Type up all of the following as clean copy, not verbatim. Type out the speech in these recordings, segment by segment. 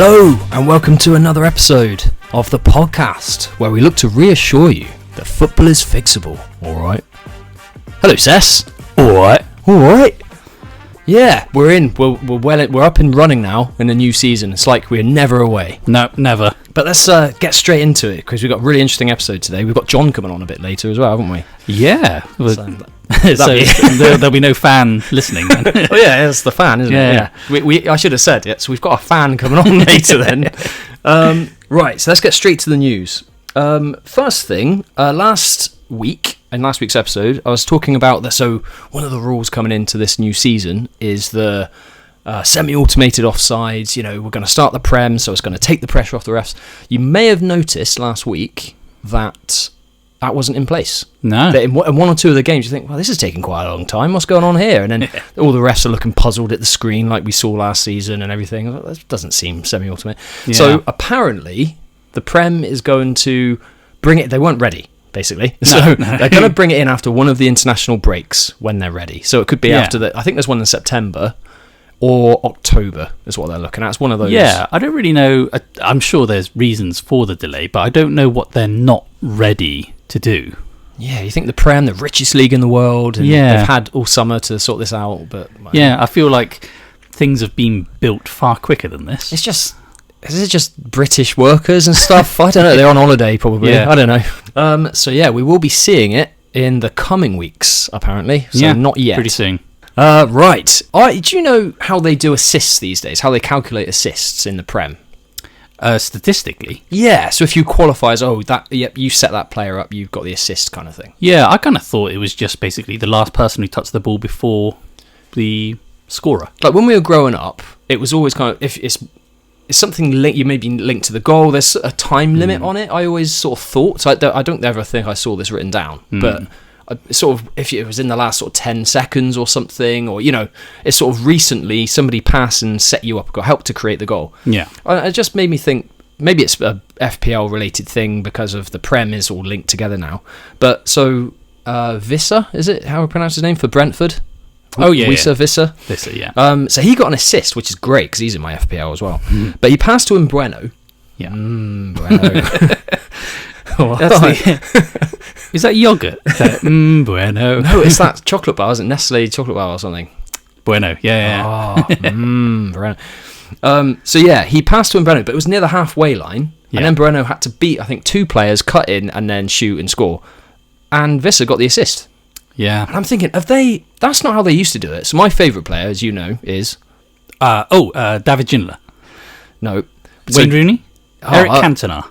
Hello, and welcome to another episode of the podcast where we look to reassure you that football is fixable. Alright. Hello, Sess. Alright. Yeah, we're up and running now in a new season. It's like we're never away. No, never. But let's get straight into it, because we've got a really interesting episode today. We've got John coming on a bit later as well, haven't we? Yeah. So There'll be no fan listening then. Oh yeah, it's the fan, isn't it? Yeah. I should have said it. So we've got a fan coming on later then. Right, so let's get straight to the news. First thing, last week's episode, I was talking about so one of the rules coming into this new season is the semi-automated offsides. You know, we're going to start the Prem, so it's going to take the pressure off the refs. You may have noticed last week that wasn't in place. No. That in one or two of the games, you think, well, this is taking quite a long time. What's going on here? And then all the refs are looking puzzled at the screen like we saw last season and everything. That doesn't seem semi-automated. Yeah. So apparently, the Prem is going to bring it. They weren't ready, basically. No. They're going to bring it in after one of the international breaks when they're ready. So it could be after I think there's one in September or October is what they're looking at. It's one of those. Yeah, I don't really know. I'm sure there's reasons for the delay, but I don't know what they're not ready to do. Yeah, you think the Prem, the richest league in the world, and they've had all summer to sort this out, but I feel like things have been built far quicker than this. Is it just British workers and stuff? I don't know. They're on holiday probably. Yeah. I don't know. So we will be seeing it in the coming weeks apparently. So not yet. Pretty soon. Right. Do you know how they do assists these days? How they calculate assists in the Prem? Statistically? Yeah, so if you qualify as, you set that player up, you've got the assist kind of thing. Yeah, I kind of thought it was just basically the last person who touched the ball before the scorer. Like when we were growing up, it was always kind of, if it's something you maybe linked to the goal, there's a time limit on it, I always sort of thought. So I don't ever think I saw this written down, but sort of if it was in the last sort of 10 seconds or something, or it's sort of recently somebody passed and set you up, got help to create the goal. Yeah, it just made me think maybe it's a FPL related thing because of the Prem is all linked together now. But so Visser, is it how I pronounce his name, for Brentford? Visser. So he got an assist, which is great because he's in my FPL as well. But he passed to Bueno. Yeah. Bueno. Is that yogurt? Bueno. No, it's that chocolate bar, isn't it? Nestle chocolate bar or something. Bueno, yeah. Bueno. He passed to Bueno, but it was near the halfway line, and then Bueno had to beat, I think, two players, cut in, and then shoot and score. And Visser got the assist. Yeah. And I'm thinking, that's not how they used to do it. So my favourite player, as you know, is... David Ginola. No. Wayne Rooney? Eric Cantona.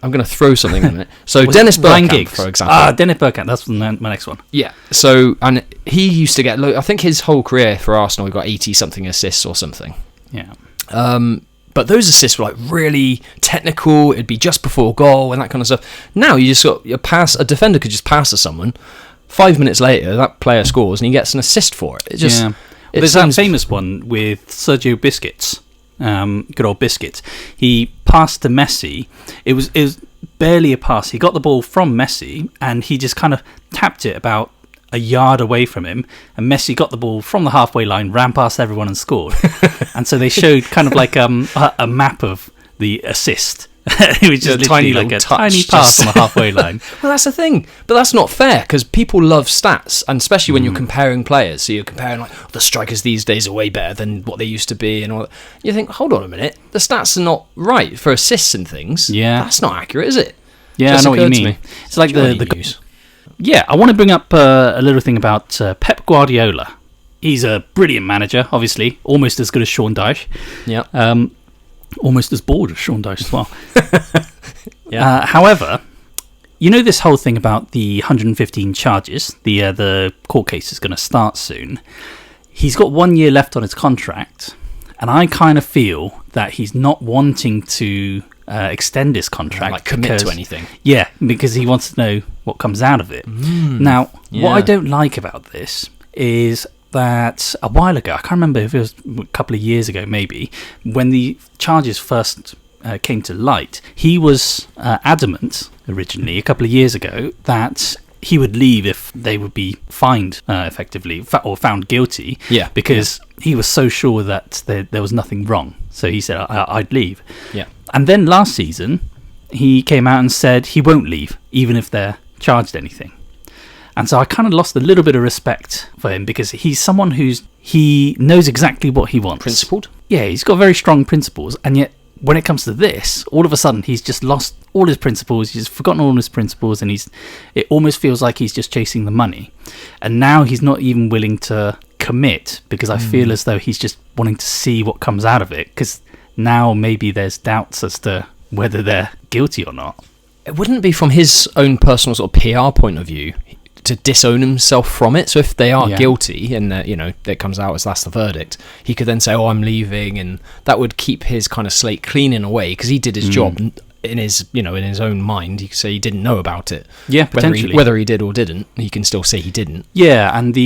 I'm going to throw something in it. So Dennis Bergkamp, for example. Dennis Bergkamp, that's my next one. Yeah. So, and he used to get, I think his whole career for Arsenal, he got 80-something assists or something. Yeah. But those assists were like really technical. It'd be just before goal and that kind of stuff. Now you just a defender could just pass to someone. 5 minutes later, that player scores and he gets an assist for it. There's that famous one with Sergio Busquets. Good old Biscuits. He passed to Messi. It was barely a pass. He got the ball from Messi and he just kind of tapped it about a yard away from him, and Messi got the ball from the halfway line, ran past everyone and scored. And so they showed kind of like a map of the assist. It was just literally like a tiny pass on the halfway line. Well, that's the thing. But that's not fair, because people love stats, and especially when you're comparing players. So you're comparing, like, the strikers these days are way better than what they used to be, and all that. You think, hold on a minute, the stats are not right for assists and things. Yeah. That's not accurate, is it? Yeah, I know what you mean. It's like the news. Yeah, I want to bring up a little thing about Pep Guardiola. He's a brilliant manager, obviously, almost as good as Sean Dyche. Yeah. Almost as bored as Sean Dyche as well. However, you know this whole thing about the 115 charges, the court case is going to start soon. He's got 1 year left on his contract, and I kind of feel that he's not wanting to extend his contract. Like commit to anything. Yeah, because he wants to know what comes out of it. Now, what I don't like about this is that a while ago, I can't remember if it was a couple of years ago maybe, when the charges first came to light, he was adamant originally a couple of years ago that he would leave if they would be fined effectively or found guilty, because he was so sure that there was nothing wrong. So he said, I'd leave. Yeah. And then last season, he came out and said he won't leave, even if they're charged anything. And so I kind of lost a little bit of respect for him, because he's someone he knows exactly what he wants. Principled? Yeah, he's got very strong principles, and yet when it comes to this, all of a sudden he's just lost all his principles, he's forgotten all his principles, and it almost feels like he's just chasing the money. And now he's not even willing to commit, because I feel as though he's just wanting to see what comes out of it, because now maybe there's doubts as to whether they're guilty or not. It wouldn't be from his own personal sort of PR point of view to disown himself from it. So if they are guilty and it comes out as that's the verdict, he could then say, "Oh, I'm leaving," and that would keep his kind of slate clean in a way, because he did his job in his own mind. He could say he didn't know about it. Yeah, potentially. Whether he did or didn't, he can still say he didn't. Yeah, and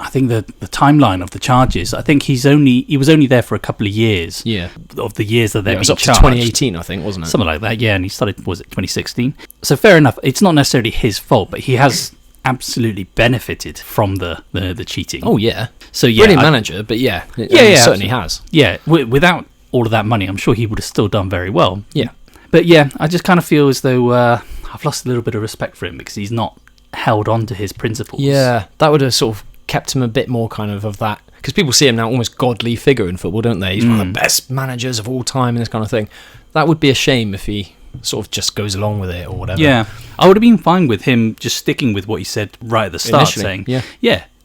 I think the timeline of the charges, I think he was only there for a couple of years. Yeah. Of the years that they've been charged. It was up to 2018, I think, wasn't it? Something like that, yeah. And he started, was it 2016? So fair enough. It's not necessarily his fault, but he has absolutely benefited from the cheating. Oh, yeah. So, yeah. Brilliant manager, but yeah. It certainly has. Yeah. Without all of that money, I'm sure he would have still done very well. Yeah. But yeah, I just kind of feel as though I've lost a little bit of respect for him, because he's not held on to his principles. Yeah, that would have sort of kept him a bit more kind of that, because people see him now almost godly figure in football, don't they? He's one of the best managers of all time and this kind of thing. That would be a shame if he sort of just goes along with it or whatever. Yeah, I would have been fine with him just sticking with what he said right at the start, saying,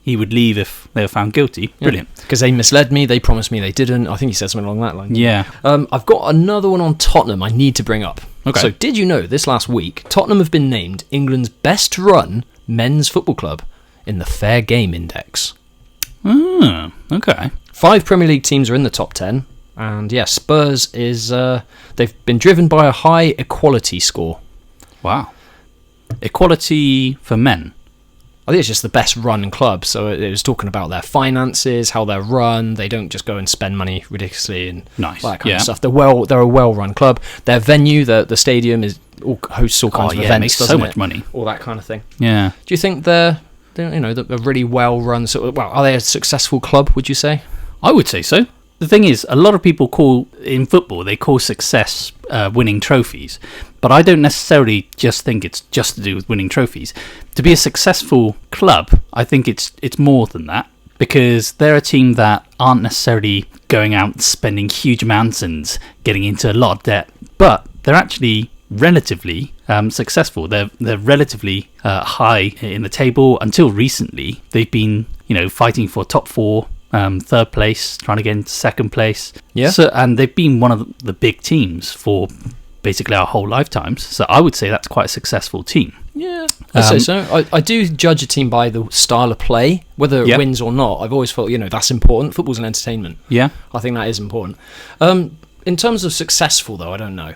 he would leave if they were found guilty. Brilliant. Because they misled me, they promised me they didn't. I think he said something along that line. Yeah. I've got another one on Tottenham I need to bring up. Okay. So did you know this last week, Tottenham have been named England's best run men's football club in the Fair Game Index. Okay. 5 Premier League teams are in the top 10. And yeah, Spurs is... they've been driven by a high equality score. Wow. Equality for men. I think it's just the best run club. So it was talking about their finances, how they're run. They don't just go and spend money ridiculously and that kind of stuff. They're a well-run club. Their venue, the stadium, hosts all kinds of events. Makes so much money. All that kind of thing. Yeah. Do you think they're really well-run? Are they a successful club, would you say? I would say so. The thing is, a lot of people call success winning trophies, but I don't necessarily just think it's just to do with winning trophies. To be a successful club, I think it's more than that, because they're a team that aren't necessarily going out and spending huge amounts and getting into a lot of debt, but they're actually relatively successful. They're relatively high in the table. Until recently, they've been fighting for top 4. Third place, trying to get into second place. Yeah. So, and they've been one of the big teams for basically our whole lifetimes. So I would say that's quite a successful team. Yeah, I'd say so. I do judge a team by the style of play, whether it wins or not. I've always felt, that's important. Football's an entertainment. Yeah. I think that is important. In terms of successful, though, I don't know.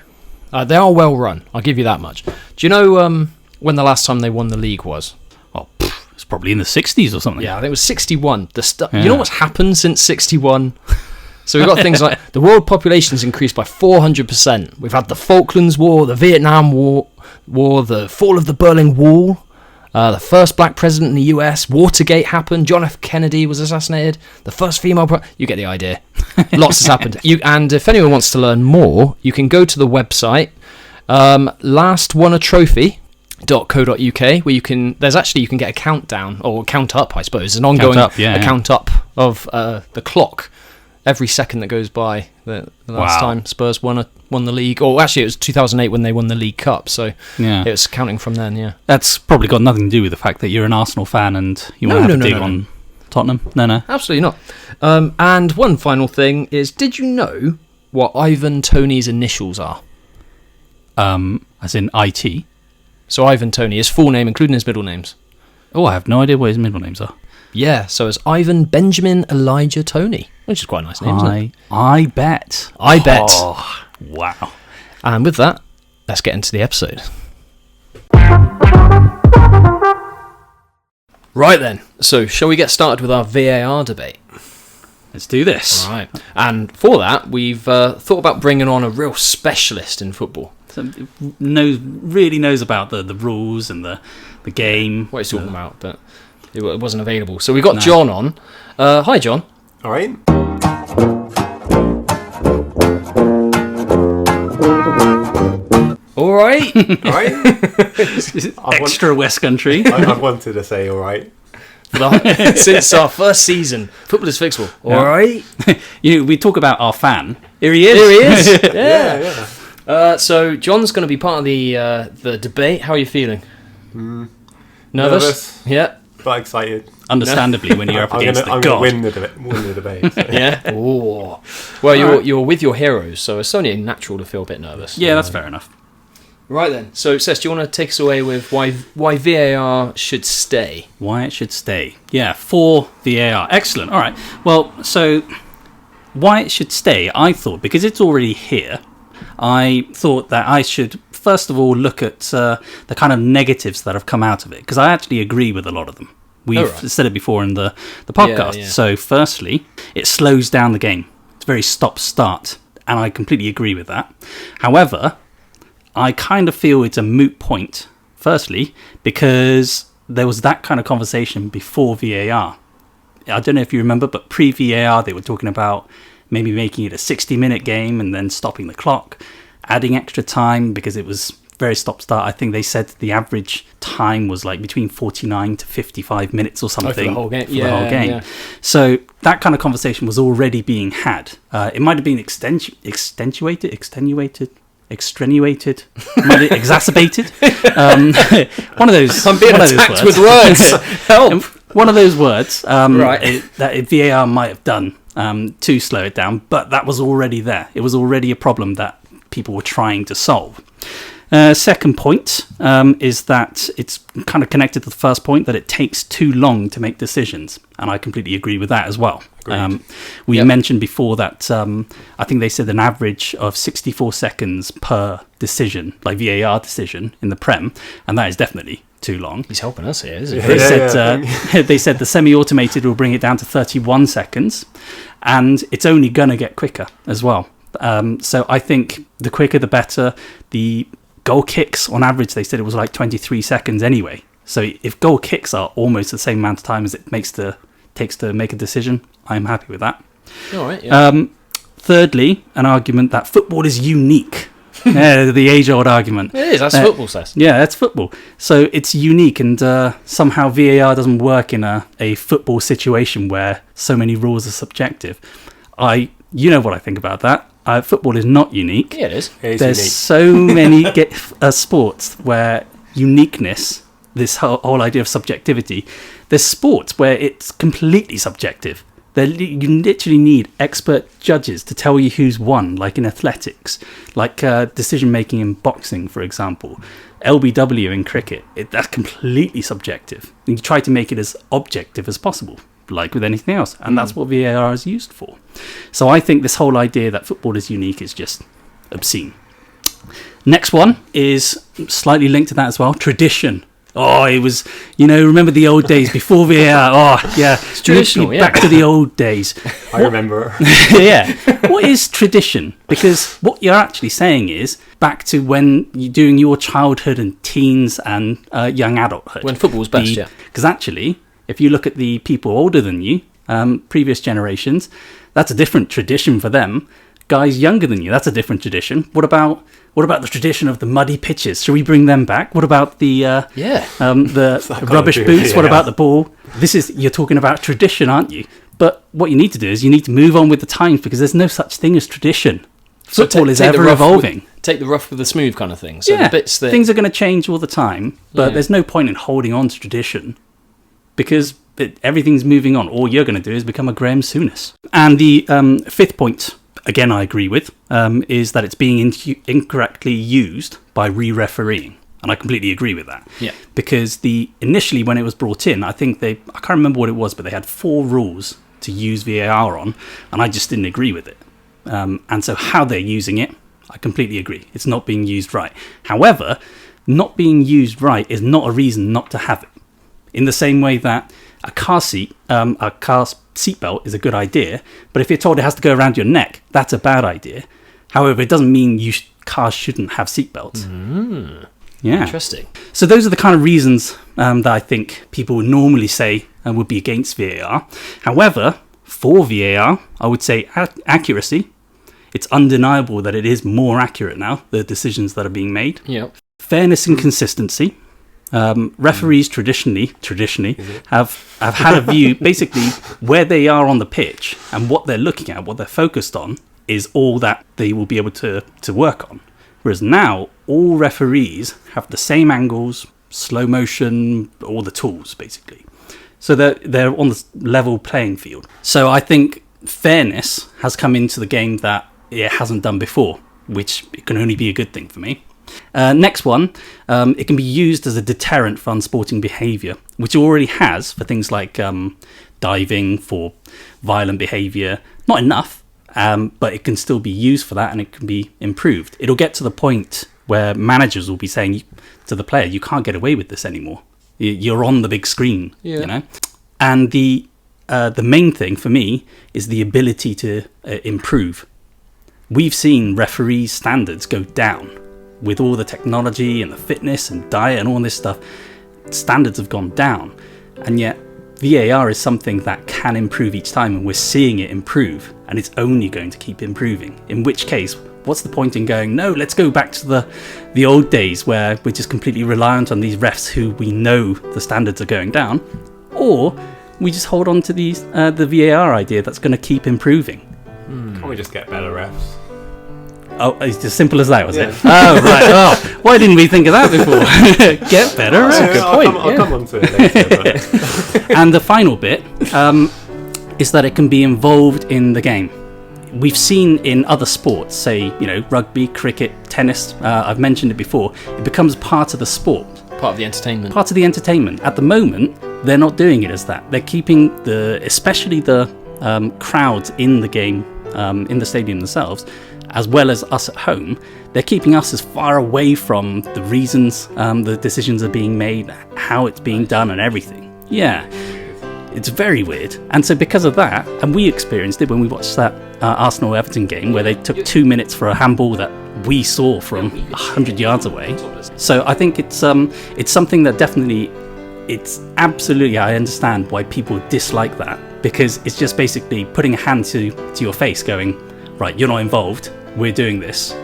They are well run. I'll give you that much. Do you know when the last time they won the league was? It's probably in the 60s or something. Yeah, I think it was 61. You know what's happened since 61? So we've got things like the world population's increased by 400%. We've had the Falklands War, the Vietnam War, the fall of the Berlin Wall, the first black president in the US, Watergate happened, John F. Kennedy was assassinated, the first female you get the idea. Lots has happened. And if anyone wants to learn more, you can go to the website, Last Won a Trophy. .co.uk, where you can get a countdown, or count up, I suppose, an ongoing count up of the clock every second that goes by. The last time Spurs won the league, or actually it was 2008 when they won the League Cup, so it was counting from then. Yeah, that's probably got nothing to do with the fact that you're an Arsenal fan and you want to have a dig on Tottenham. No, absolutely not. And one final thing is, did you know what Ivan Toney's initials are? As in IT. So Ivan Toney, his full name, including his middle names. Oh, I have no idea what his middle names are. Yeah, so it's Ivan Benjamin Elijah Toney, which is quite a nice name, isn't it? I bet. Oh, wow. And with that, let's get into the episode. Right then, so shall we get started with our VAR debate? Let's do this. All right. And for that, we've thought about bringing on a real specialist in football. Really knows about the rules and the game. What he's talking about, but it wasn't available. So we got John on. Hi, John. All right. All right. Extra West Country. I wanted to say all right. Since our first season, football is fixable. All right. We talk about our fan. Here he is. Here he is. Yeah. So John's going to be part of the debate. How are you feeling? Nervous? Yeah. But excited. Understandably, when you're up against the god. I'm going to win the debate. So. Yeah. Ooh. Well, you're with your heroes, so it's only natural to feel a bit nervous. Yeah, that's fair enough. Right then. So, Seth, do you want to take us away with why VAR should stay? Why it should stay. Yeah, for VAR. Excellent. All right. Well, so why it should stay, I thought, because it's already here, I thought that I should, first of all, look at the kind of negatives that have come out of it, because I actually agree with a lot of them. We've said it before in the podcast. Yeah. So, firstly, it slows down the game. It's very stop-start, and I completely agree with that. However, I kind of feel it's a moot point, firstly, because there was that kind of conversation before VAR. I don't know if you remember, but pre-VAR, they were talking about maybe making it a 60-minute game and then stopping the clock, adding extra time because it was very stop-start. I think they said the average time was like between 49 to 55 minutes or something. For the whole game. The whole game. Yeah. So that kind of conversation was already being had. It might have been extenuated, exacerbated. One of those. I'm being attacked with words. Help. One of those words that VAR might have done to slow it down, but that was already there. It was already a problem that people were trying to solve. Second point is that it's kind of connected to the first point, that it takes too long to make decisions, and I completely agree with that as well. We mentioned before that I think they said an average of 64 seconds per decision, like VAR decision in the Prem, and that is definitely too long. He's helping us here, isn't he? They said the semi-automated will bring it down to 31 seconds, and it's only going to get quicker as well. So I think the quicker the better. The goal kicks, on average, they said it was like 23 seconds anyway. So if goal kicks are almost the same amount of time as it takes to make a decision, I'm happy with that. All right. Yeah. Thirdly, an argument that football is unique. The age-old argument. It is. That's football, says. Yeah, that's football. So it's unique, and somehow VAR doesn't work in a football situation where so many rules are subjective. You know what I think about that. Football is not unique. Yeah, it is. There's unique. So many sports where uniqueness, this whole idea of subjectivity, there's sports where it's completely subjective. You literally need expert judges to tell you who's won, like in athletics, like decision-making in boxing, for example. LBW in cricket, that's completely subjective. And you try to make it as objective as possible, like with anything else, and that's what VAR is used for. So I think this whole idea that football is unique is just obscene. Next one is slightly linked to that as well, tradition. Oh, it was, remember the old days before VAR? Oh, yeah. It's traditional, Back to the old days. I remember. Yeah. What is tradition? Because what you're actually saying is back to when you're doing your childhood and teens and young adulthood. When football was best, yeah. Because actually, if you look at the people older than you, previous generations, that's a different tradition for them. Guys younger than you, that's a different tradition. What about the tradition of the muddy pitches? Should we bring them back? What about the rubbish boots? What about the ball? You're talking about tradition, aren't you? But what you need to do is you need to move on with the times, because there's no such thing as tradition. So football is ever evolving. Take the rough with the smooth kind of thing. So the bits that things are going to change all the time, but there's no point in holding on to tradition, because everything's moving on. All you're going to do is become a Graham Souness. And the fifth point, again, I agree with, is that it's being incorrectly used by re-refereeing. And I completely agree with that. Yeah. Because initially when it was brought in, I can't remember what it was, but they had 4 rules to use VAR on, and I just didn't agree with it. And so how they're using it, I completely agree. It's not being used right. However, not being used right is not a reason not to have it. In the same way that a car seatbelt is a good idea, but if you're told it has to go around your neck, that's a bad idea. However, it doesn't mean cars shouldn't have seatbelts. Yeah. Interesting. So those are the kind of reasons that I think people would normally say would be against VAR. However, for VAR, I would say accuracy. It's undeniable that it is more accurate now, the decisions that are being made. Yeah. Fairness and consistency. Referees traditionally have had a view, basically, where they are on the pitch and what they're looking at, what they're focused on, is all that they will be able to work on. Whereas now, all referees have the same angles, slow motion, all the tools, basically. So they're on the level playing field. So I think fairness has come into the game that it hasn't done before, which can only be a good thing for me. Next one, it can be used as a deterrent for unsporting behaviour, which it already has for things like diving, for violent behaviour. Not enough, but it can still be used for that, and it can be improved. It'll get to the point where managers will be saying to the player, you can't get away with this anymore. You're on the big screen, you know. And the main thing for me is the ability to improve. We've seen referees' standards go down with all the technology and the fitness and diet and all this stuff. Standards have gone down, and yet VAR is something that can improve each time, and we're seeing it improve, and it's only going to keep improving. In which case, what's the point in going, no, let's go back to the old days where we're just completely reliant on these refs who we know the standards are going down, or we just hold on to these the VAR idea that's going to keep improving. Can't we just get better refs? Oh, it's as simple as that, was it? Oh, right. Oh, why didn't we think of that before? Get better. That's a good point. I'll come on to it later. But. And the final bit is that it can be involved in the game. We've seen in other sports, say, rugby, cricket, tennis, I've mentioned it before, it becomes part of the sport. Part of the entertainment. Part of the entertainment. At the moment, they're not doing it as that. They're keeping especially the crowds in the game, in the stadium themselves, as well as us at home, they're keeping us as far away from the reasons the decisions are being made, how it's being done and everything. Yeah, it's very weird. And so because of that, and we experienced it when we watched that Arsenal-Everton game where they took 2 minutes for a handball that we saw from 100 yards away. So I think it's something that definitely, it's absolutely, I understand why people dislike that, because it's just basically putting a hand to your face going, right, you're not involved, we're doing this.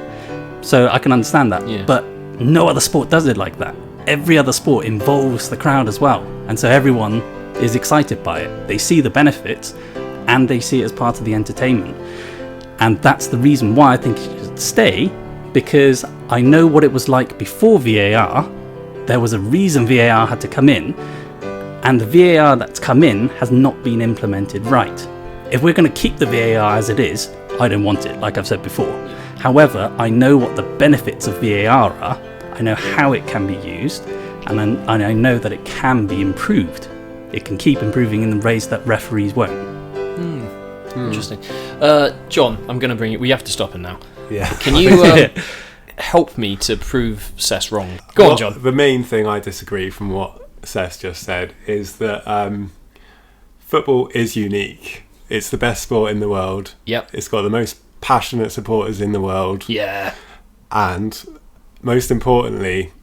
So I can understand that. Yeah. But no other sport does it like that. Every other sport involves the crowd as well. And so everyone is excited by it. They see the benefits and they see it as part of the entertainment. And that's the reason why I think it should stay, because I know what it was like before VAR. There was a reason VAR had to come in, and the VAR that's come in has not been implemented right. If we're going to keep the VAR as it is, I don't want it, like I've said before. However, I know what the benefits of VAR are, I know how it can be used, and I know that it can be improved. It can keep improving in the ways that referees won't. Interesting. John, I'm going to bring you... We have to stop him now. Yeah. Can you help me to prove Sess wrong? Go on, John. The main thing I disagree from what Sess just said is that football is unique. It's the best sport in the world. Yep. It's got the most passionate supporters in the world. Yeah. And most importantly,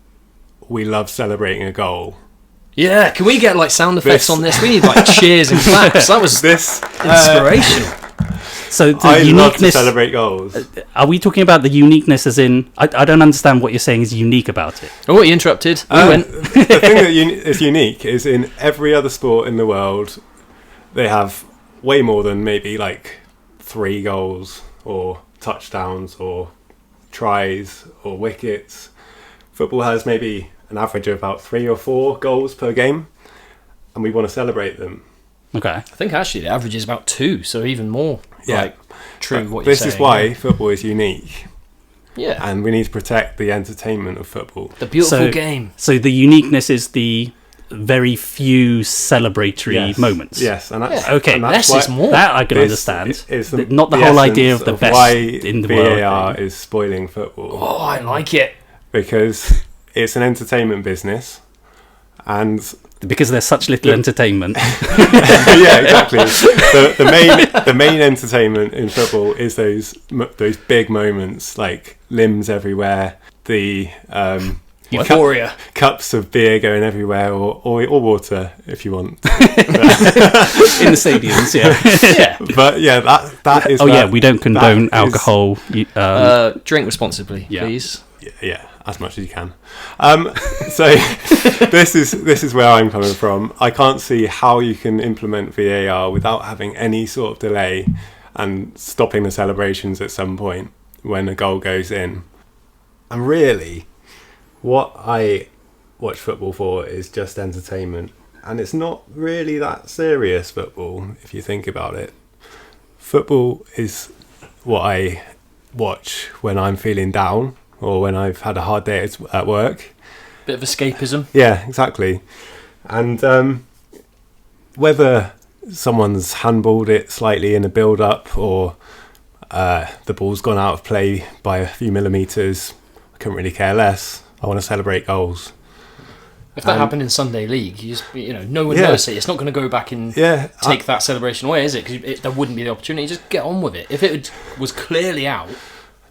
we love celebrating a goal. Yeah, can we get sound effects on this? We need cheers and claps. That was inspirational. So the I uniqueness, love to celebrate goals. Are we talking about the uniqueness as in... I don't understand what you're saying is unique about it. Oh, you interrupted. The thing that is unique is in every other sport in the world, they have way more than maybe 3 goals or touchdowns or tries or wickets. Football has maybe an average of about 3 or 4 goals per game, and we want to celebrate them. Okay. I think actually the average is about 2, so even more true what you're saying. This is why football is unique. Yeah. And we need to protect the entertainment of football. The beautiful game. So the uniqueness is the very few celebratory moments. Yes, and that's okay. And that's less is more. That I can understand. Not the the whole idea of the best why in the VAR world. is spoiling football. Oh, I like it. Because it's an entertainment business, and because there's such little entertainment. Yeah, exactly. The main entertainment in football is those big moments, like limbs everywhere, the Euphoria. Cups of beer going everywhere, or water if you want. In the stadiums, yeah. But yeah, that is. Oh yeah, we don't condone alcohol. Drink responsibly, please. Yeah, as much as you can. So this is where I'm coming from. I can't see how you can implement VAR without having any sort of delay and stopping the celebrations at some point when a goal goes in. And really, what I watch football for is just entertainment. And it's not really that serious, football, if you think about it. Football is what I watch when I'm feeling down or when I've had a hard day at work. Bit of escapism. Yeah, exactly. And whether someone's handballed it slightly in a build-up or the ball's gone out of play by a few millimetres, I couldn't really care less. I want to celebrate goals. If that happened in Sunday League, no one knows it. It's not going to go back and take that celebration away, is it? Because there wouldn't be the opportunity. Just get on with it. If it was clearly out,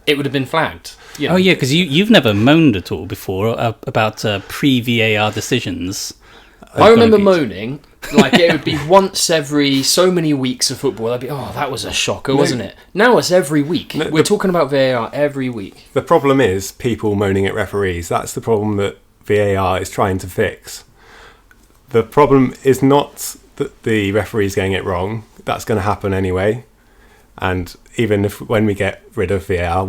it would have been flagged. Oh yeah, because you've never moaned at all before about pre-VAR decisions. I remember moaning, like it would be once every so many weeks of football. I'd be, that was a shocker, wasn't it? Now it's every week. We're talking about VAR every week. The problem is people moaning at referees. That's the problem that VAR is trying to fix. The problem is not that the referee's getting it wrong. That's going to happen anyway. And even when we get rid of VAR,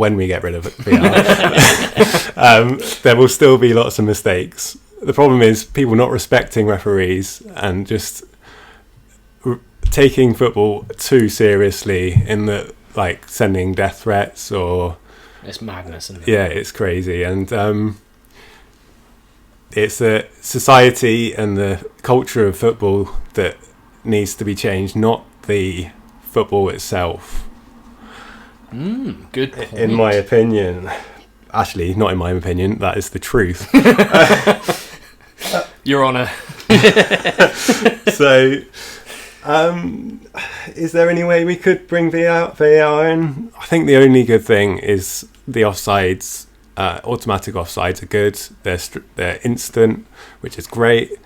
there will still be lots of mistakes. The problem is people not respecting referees and just taking football too seriously in the sending death threats or. It's madness, isn't it? Yeah, it's crazy, and it's the society and the culture of football that needs to be changed, not the football itself. Good point. In my opinion. Actually, not in my opinion, that is the truth. Your Honour. So, is there any way we could bring VAR in? I think the only good thing is the offsides. Automatic offsides are good. They're instant, which is great,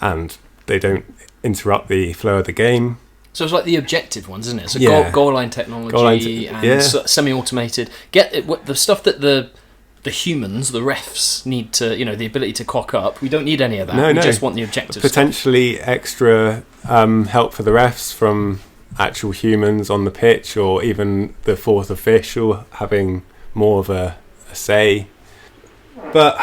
and they don't interrupt the flow of the game. So it's like the objective ones, isn't it? So goal line technology and semi-automated. The stuff that the humans, the refs, need to, the ability to cock up. We don't need any of that. We just want the objective potentially stuff. Extra help for the refs from actual humans on the pitch, or even the fourth official having more of a say. But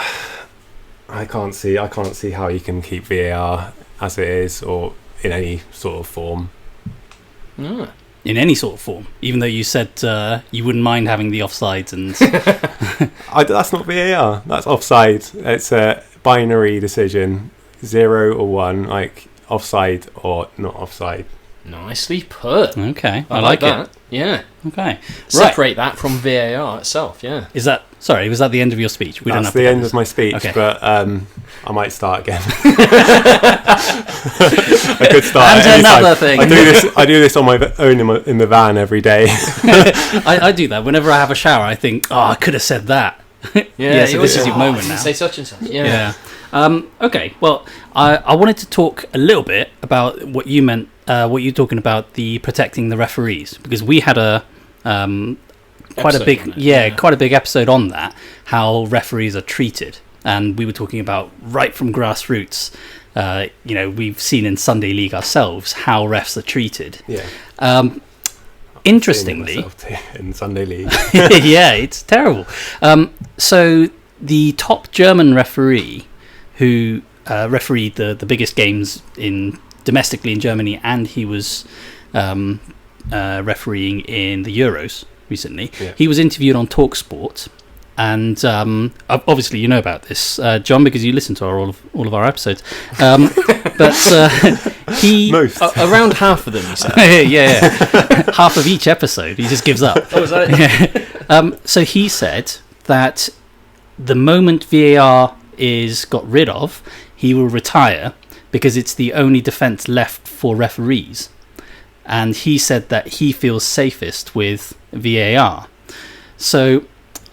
I can't see how you can keep VAR as it is, or in any sort of form. In any sort of form, even though you said you wouldn't mind having the offsides and that's not VAR, that's offside. It's a binary decision, 0 or 1, like offside or not offside. Nicely put. Okay, I like that. It. Yeah. Okay. Separate that from VAR itself. Yeah. Was that the end of your speech? That's the end of my speech. Okay. But I might start again. I could start. And another thing. I do this on my own in the van every day. I do that whenever I have a shower. I think, I could have said that. So this is your moment now. Say such and such. Yeah. Okay. Well, I wanted to talk a little bit about what you meant. What you're talking about, the protecting the referees, because we had quite a big episode on that, how referees are treated, and we were talking about right from grassroots. We've seen in Sunday League ourselves how refs are treated. Yeah. Interestingly, in Sunday League, yeah, it's terrible. So the top German referee who refereed the biggest games domestically in Germany, and he was refereeing in the Euros recently. Yeah. He was interviewed on TalkSport, and obviously you know about this, John, because you listen to all of our episodes. But he around half of them, you said. yeah, half of each episode. He just gives up. Oh, is that it? Yeah. So he said that the moment VAR is got rid of, he will retire, because it's the only defence left for referees. And he said that he feels safest with VAR. So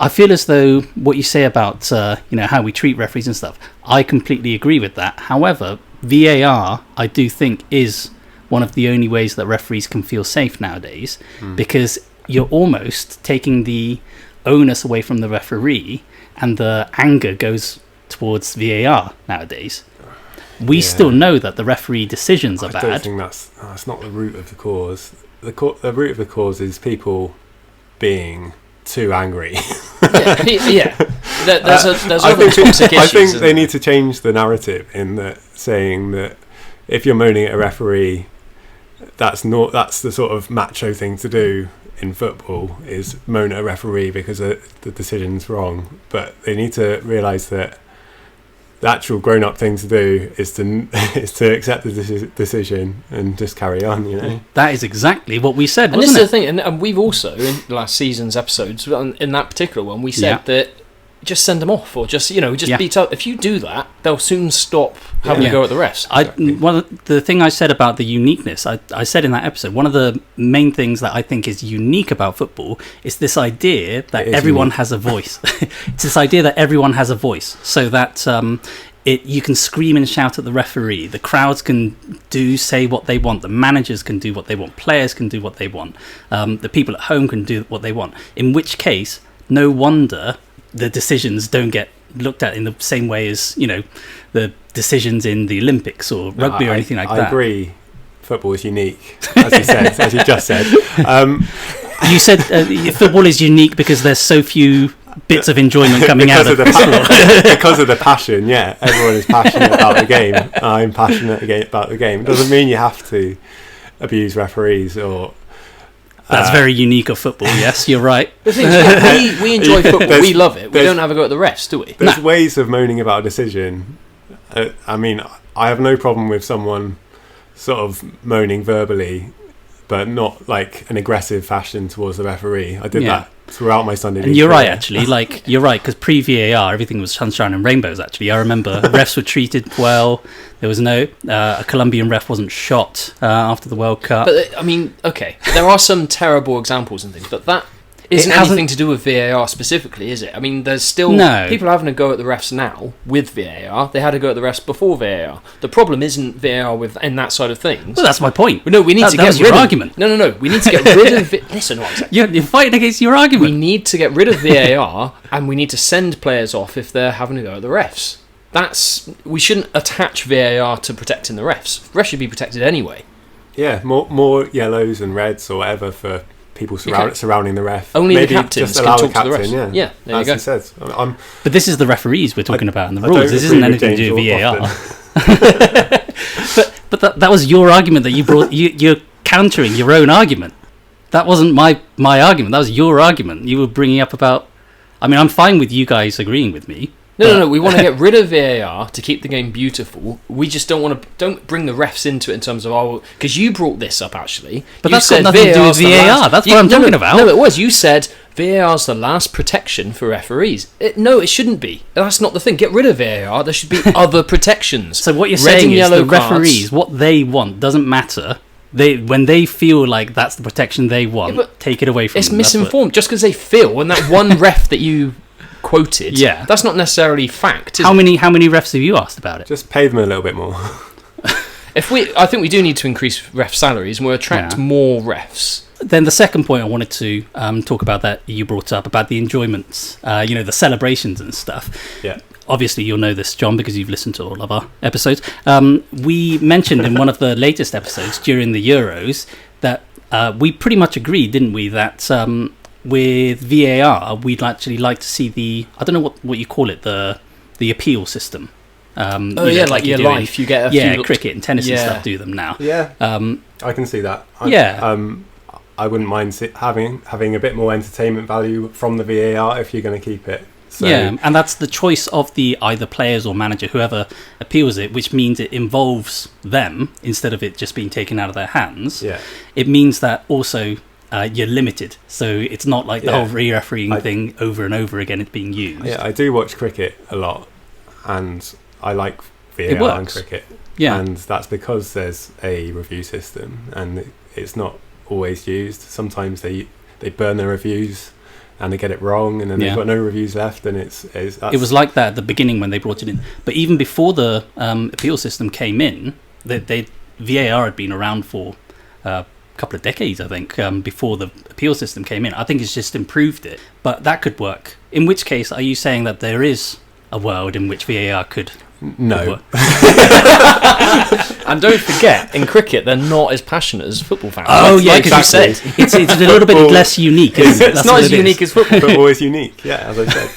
I feel as though what you say about how we treat referees and stuff, I completely agree with that. However, VAR, I do think, is one of the only ways that referees can feel safe nowadays, because you're almost taking the onus away from the referee, and the anger goes towards VAR nowadays. We still know that the referee decisions are bad. I don't think that's not the root of the cause. The root of the cause is people being too angry. There's other toxic issues. I think they need to change the narrative in that, saying that if you're moaning at a referee, that's the sort of macho thing to do in football, is moan at a referee because the decision's wrong. But they need to realise that the actual grown-up thing to do is to accept the decision and just carry on. That is exactly what we said. And this is the thing, and we've also in last season's episodes, in that particular one, we said that just send them off, or just beat up. If you do that, they'll soon stop having to go at the refs. The thing I said about the uniqueness, I said in that episode, one of the main things that I think is unique about football is this idea that everyone has a voice. It's this idea that everyone has a voice, so that you can scream and shout at the referee, the crowds can say what they want, the managers can do what they want, players can do what they want, the people at home can do what they want, in which case, no wonder the decisions don't get looked at in the same way as the decisions in the Olympics or rugby or anything like that. I agree. Football is unique, as you just said. You said football is unique because there's so few bits of enjoyment coming out of it. Because of the passion. Yeah, everyone is passionate about the game. I'm passionate about the game. It doesn't mean you have to abuse referees or. That's very unique of football. Yes, you're right. The thing is, we enjoy football. We love it. We don't have a go at the refs, do we? There's ways of moaning about a decision. I mean, I have no problem with someone sort of moaning verbally, but not like an aggressive fashion towards the referee. I did that throughout my Sunday league. And you're right, actually. You're right, because pre-VAR, everything was sunshine and rainbows, actually. I remember refs were treated well. There was a Colombian ref wasn't shot after the World Cup. But, I mean, okay, there are some terrible examples and things, but that isn't anything to do with VAR specifically, is it? I mean, there's still people having a go at the refs now with VAR. They had a go at the refs before VAR. The problem isn't VAR in that side of things. Well, that's my point. No, we need to get rid of argument. No. We need to get rid of it. Listen, you're fighting against your argument. We need to get rid of VAR, and we need to send players off if they're having a go at the refs. We shouldn't attach VAR to protecting the refs. Refs should be protected anyway. Yeah, more yellows and reds or whatever for people surrounding the ref. Only maybe the captains can talk to the refs. Yeah, there you go. He says. But this is the referees we're talking about in the rules. This isn't anything to do with VAR. but that was your argument that you brought. You're countering your own argument. That wasn't my argument. That was your argument. You were bringing up about. I mean, I'm fine with you guys agreeing with me. No. We want to get rid of VAR to keep the game beautiful. We just don't bring the refs into it in terms of because you brought this up actually. But that's got nothing to do with VAR. That's what I'm talking about. No, it was. You said VAR's the last protection for referees. It shouldn't be. That's not the thing. Get rid of VAR. There should be other protections. So what you're saying is the referees, what they want doesn't matter. When they feel like that's the protection they want, take it away from them. It's misinformed. Just because they feel, and that one ref that you quoted, that's not necessarily fact. How many refs have you asked about it? Just pay them a little bit more. I think we do need to increase ref salaries, and we'll attract more refs. Then the second point I wanted to talk about that you brought up about the enjoyments, the celebrations and stuff. Yeah. Obviously, you'll know this, John, because you've listened to all of our episodes. We mentioned in one of the latest episodes during the Euros that we pretty much agreed, didn't we, that with VAR, we'd actually like to see I don't know what you call it, the appeal system. Like your life. You get a few cricket and tennis and stuff do them now. Yeah, I can see that. I wouldn't mind having a bit more entertainment value from the VAR if you're going to keep it. So. Yeah, and that's the choice of the either players or manager, whoever appeals it, which means it involves them instead of it just being taken out of their hands. Yeah. It means that also you're limited, so it's not like the whole re-refereeing thing over and over again. It's being used. Yeah, I do watch cricket a lot, and I like VAR and cricket. Yeah, and that's because there's a review system, and it's not always used. Sometimes they burn their reviews, and they get it wrong, and then they've got no reviews left, and it was like that at the beginning when they brought it in. But even before the appeal system came in, VAR had been around for a couple of decades, I think, before the appeal system came in. I think it's just improved it, but that could work. In which case, are you saying that there is a world in which VAR could No. And don't forget, in cricket, they're not as passionate as football fans. Oh, yeah, because you said it's a little bit less unique. It's not as unique as football. Football is unique, yeah, as I said.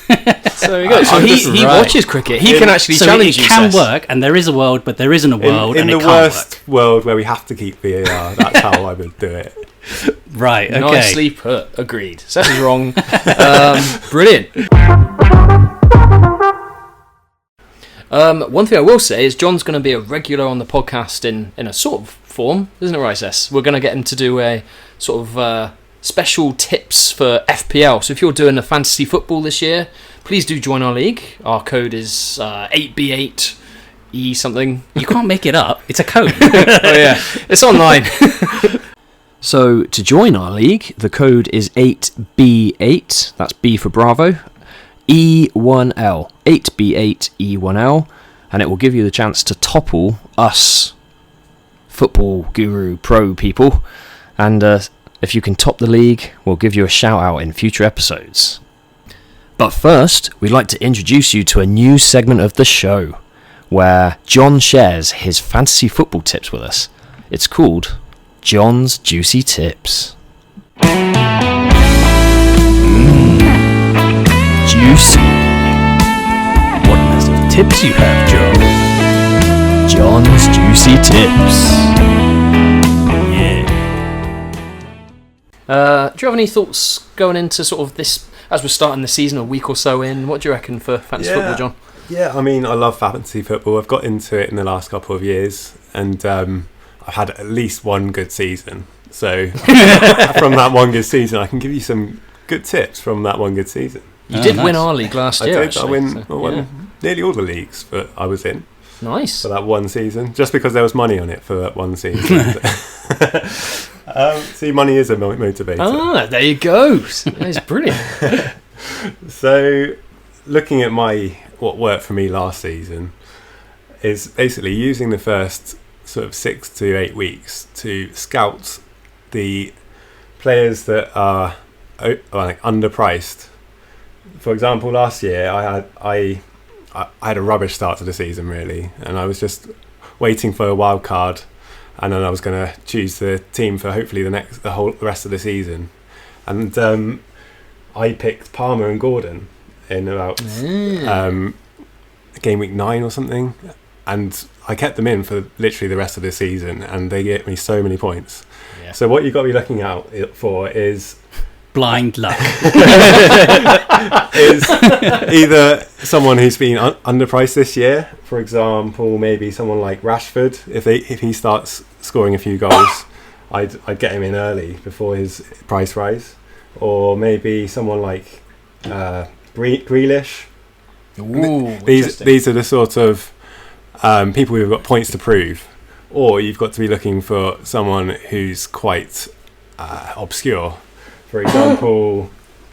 So there you go. So he watches cricket. He can actually challenge you. It can work, and there is a world, but there isn't a world, and it can't work. In the worst world where we have to keep VAR, that's how I would do it. Right, okay. Nicely put. Agreed. Seth is wrong. Brilliant. One thing I will say is John's going to be a regular on the podcast in a sort of form, isn't it right, Seth? We're going to get him to do a sort of special tips for FPL. So if you're doing a fantasy football this year, please do join our league. Our code is 8B8E something. You can't make it up. It's a code. Oh yeah, it's online. So to join our league, the code is 8B8. That's B for Bravo. E1L, 8B8 E1L, and it will give you the chance to topple us football guru pro people, and if you can top the league, we'll give you a shout out in future episodes. But first, we'd like to introduce you to a new segment of the show where John shares his fantasy football tips with us. It's called John's Juicy Tips. Juicy. What massive tips you have, John? John's Juicy Tips. Yeah. Do you have any thoughts going into sort of this, as we're starting the season a week or so in? What do you reckon for fantasy football, John? Yeah, I mean, I love fantasy football. I've got into it in the last couple of years, and I've had at least one good season. So from that one good season, I can give you some good tips from that one good season. You did win our league last year, actually. I won nearly all the leagues that I was in. Nice. For that one season, just because there was money on it for that one season. See, money is a motivator. Ah, there you go. That's brilliant. So, looking at what worked for me last season is basically using the first sort of 6 to 8 weeks to scout the players that are like underpriced. For example, last year I had a rubbish start to the season, really, and I was just waiting for a wild card, and then I was going to choose the team for hopefully the rest of the season, and I picked Palmer and Gordon in about game week 9 or something, and I kept them in for literally the rest of the season, and they get me so many points. Yeah. So what you've got to be looking out for is blind luck. Is either someone who's been underpriced this year, for example, maybe someone like Rashford. If he starts scoring a few goals, I'd get him in early before his price rise, or maybe someone like Grealish. Ooh, these are the sort of people who've got points to prove, or you've got to be looking for someone who's quite obscure. For example,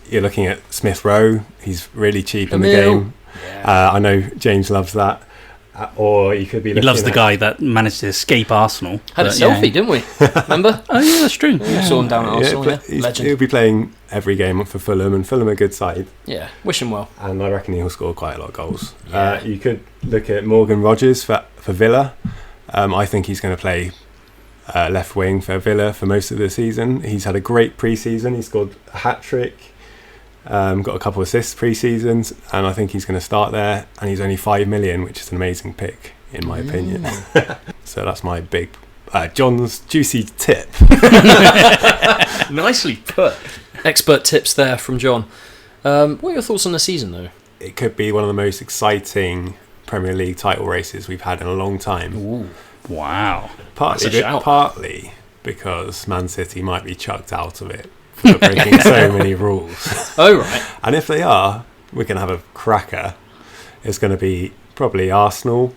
you're looking at Smith Rowe. He's really cheap in the game. Yeah. I know James loves that. Or you could be. He loves the guy that managed to escape Arsenal. Had a selfie, didn't we? Remember? Oh yeah, that's true. Yeah. Saw him down at Arsenal. Legend. He'll be playing every game for Fulham, and Fulham are a good side. Yeah, wish him well. And I reckon he'll score quite a lot of goals. Yeah. You could look at Morgan Rogers for Villa. I think he's going to play left wing for Villa for most of the season. He's had a great pre-season. He scored a hat-trick, got a couple of assists pre-seasons, and I think he's going to start there, and he's only 5 million, which is an amazing pick in my opinion. So that's my big John's juicy tip. Nicely put. Expert tips there from John. What are your thoughts on the season, though? It could be one of the most exciting Premier League title races we've had in a long time. Ooh. Wow. Partly because Man City might be chucked out of it for breaking so many rules. Oh, right. And if they are, we're going to have a cracker. It's going to be probably Arsenal.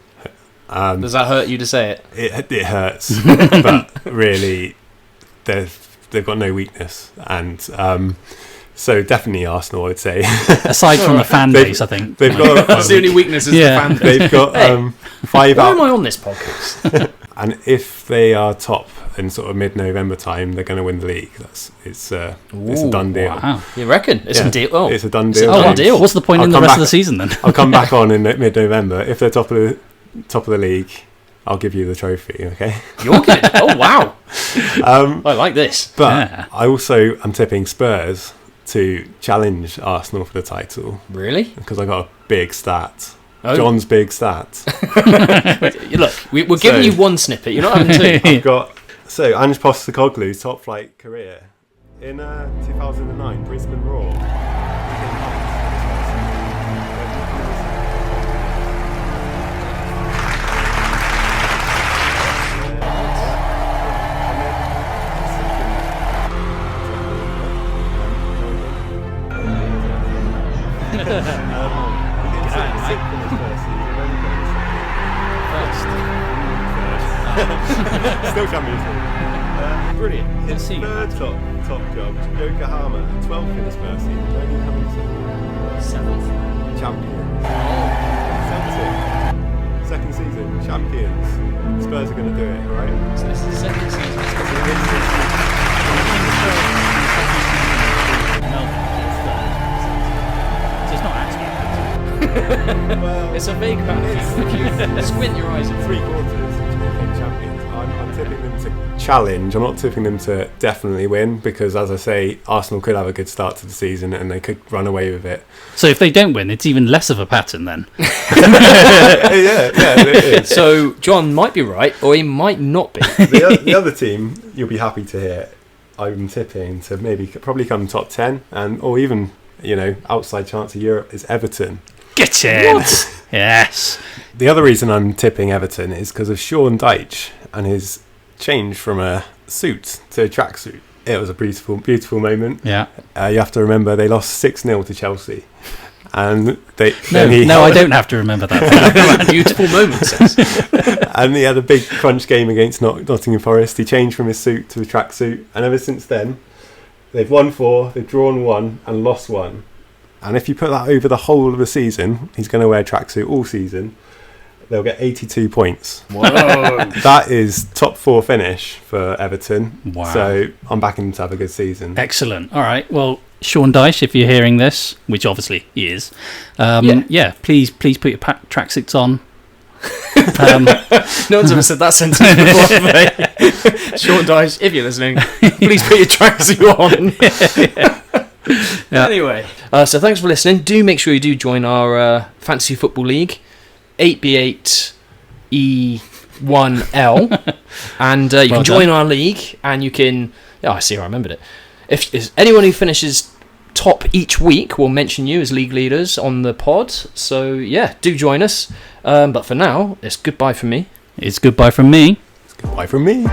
Does that hurt you to say it? It hurts. But really, they've got no weakness. And So definitely Arsenal, I would say. Aside from the fan base, I think. They've got, That's the only weakness is the fan base. they've got 5 Why out. am I on this podcast? And if they are top in sort of mid-November time, they're going to win the league. It's a done deal. Wow. You reckon? It's a deal. Oh, It's a done deal. a done deal. What's the point in the rest of the season then? I'll come back on in mid-November. If they're top of the league, I'll give you the trophy, okay? You're kidding. Oh, wow. I like this. But I also am tipping Spurs to challenge Arsenal for the title. Really? Because I got a big stat. Oh. John's big stat. Look, we're giving you one snippet. You're not having two. I've got... So, Ange Postecoglou's top flight career. In 2009, Brisbane Roar. Still Champions League. Brilliant. His third top job, Yokohama, 12th in the Spurs season. Only having 7th. Champions. Celtic. Second season, champions. Spurs are going to do it, right? So this is the second season. It's not actually. Well, It's a vague pattern. If you squint your eyes at 3 quarters to become champions. I'm tipping them to challenge. I'm not tipping them to definitely win because, as I say, Arsenal could have a good start to the season and they could run away with it. So if they don't win, it's even less of a pattern then. yeah, it is. So John might be right, or he might not be. The other team you'll be happy to hear, I'm tipping to probably come top 10 or even outside chance of Europe is Everton. Get in. What? Yes. The other reason I'm tipping Everton is because of Sean Dyche and his change from a suit to a tracksuit. It was a beautiful moment. Yeah. You have to remember they lost 6-0 to Chelsea. And No, I don't have to remember that. Beautiful moments. And he had a big crunch game against Nottingham Forest. He changed from his suit to a tracksuit. And ever since then, they've won 4, they've drawn 1 and lost 1. And if you put that over the whole of the season, he's going to wear a tracksuit all season. They'll get 82 points. Whoa. That is top 4 finish for Everton. Wow. So I'm backing them to have a good season. Excellent. All right. Well, Sean Dyche, if you're hearing this, which obviously he is, please put your tracksuits on. No one's ever said that sentence before, mate. Sean Dyche, if you're listening, please put your tracksuit on. Yeah. Anyway, so thanks for listening. Do make sure you do join our Fantasy Football League, 8B8E1L, and you can join our league, and you can... Oh, I see, I remembered it. If anyone who finishes top each week will mention you as league leaders on the pod. So, yeah, do join us. But for now, it's goodbye from me. It's goodbye from me. It's goodbye from me.